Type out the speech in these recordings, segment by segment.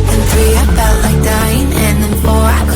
Then 3, I felt like dying, and then 4, I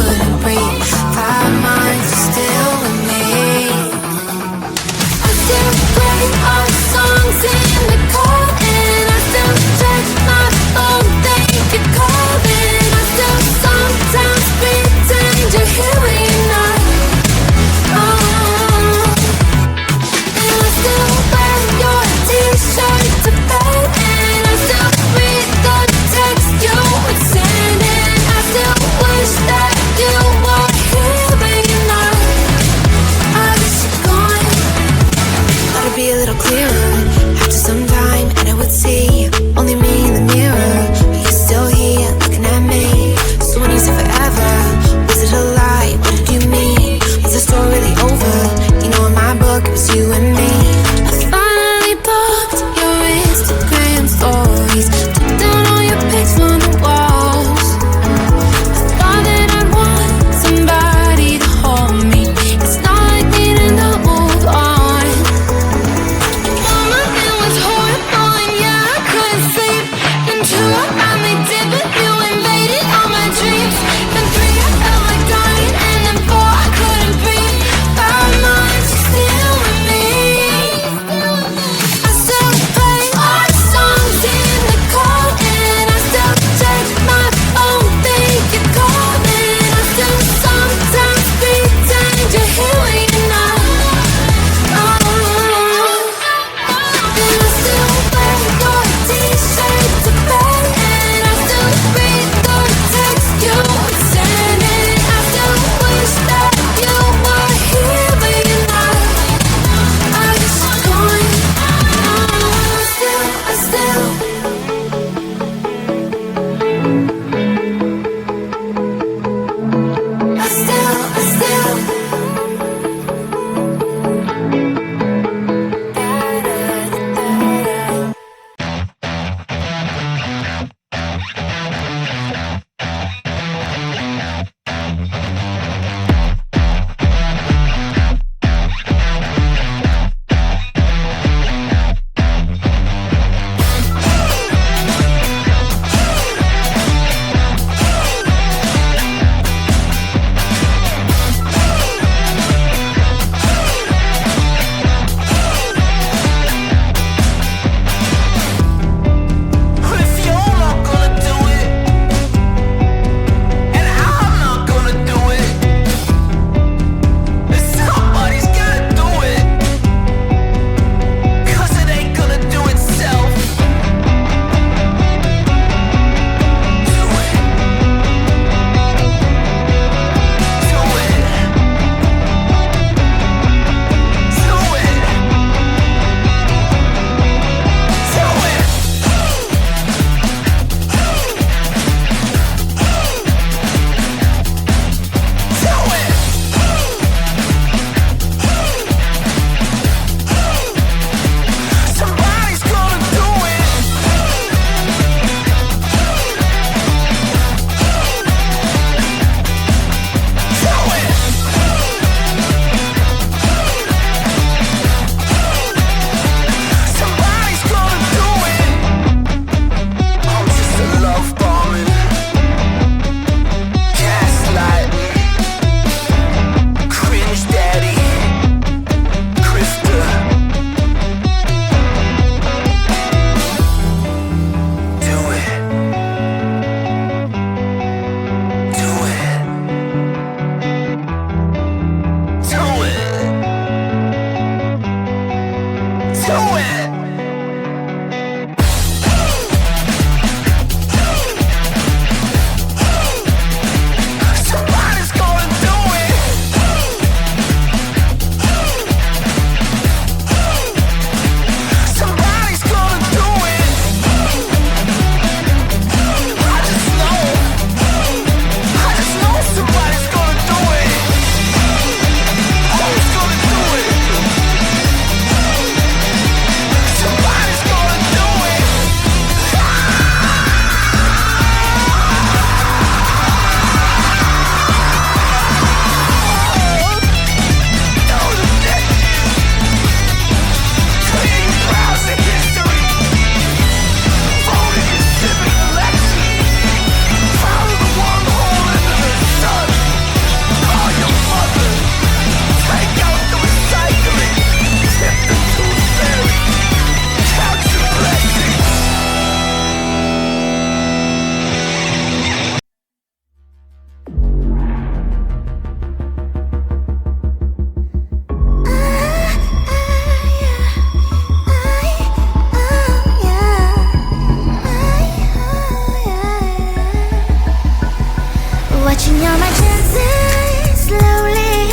watching all my chances slowly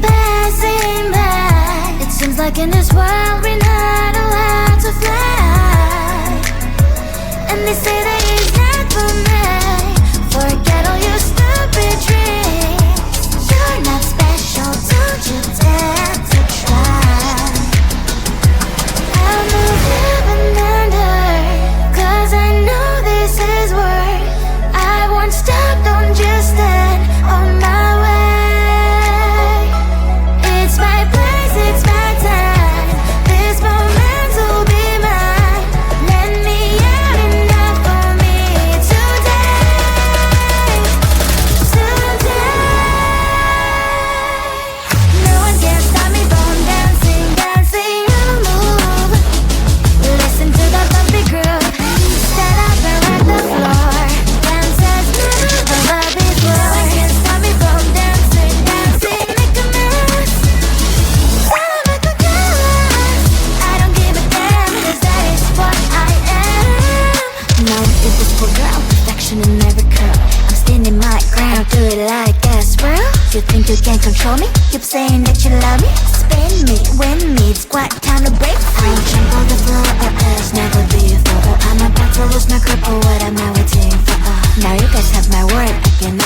passing by. It seems like in this world we're not allowed to fly, and they say that it's not for me. Forget all your stupid dreams. You're not special, don't you dare to try. I'll move heaven under, 'cause I know this is work. I won't stop, don't just stand on my way. It's my place, it's my time. This moment will be mine. Let me out enough for me today. No one can stop me from dancing, dancing on the move. Listen to the bumpy groove. Stand up and rock the floor. Dance as never before. No one can stop me from dancing, dancing, make a mess. Sound like a gas. I don't give a damn, 'cause that is what I am. No invisible girl, perfection in every curl. I'm standing my ground, do it like a swirl. You think you can control me? Keep saying that you love me. Spin me, win me, it's quite time to break free. Trample the floor as never before. I'm about to lose my grip, or what am I waiting for? Now you guys have my word, I can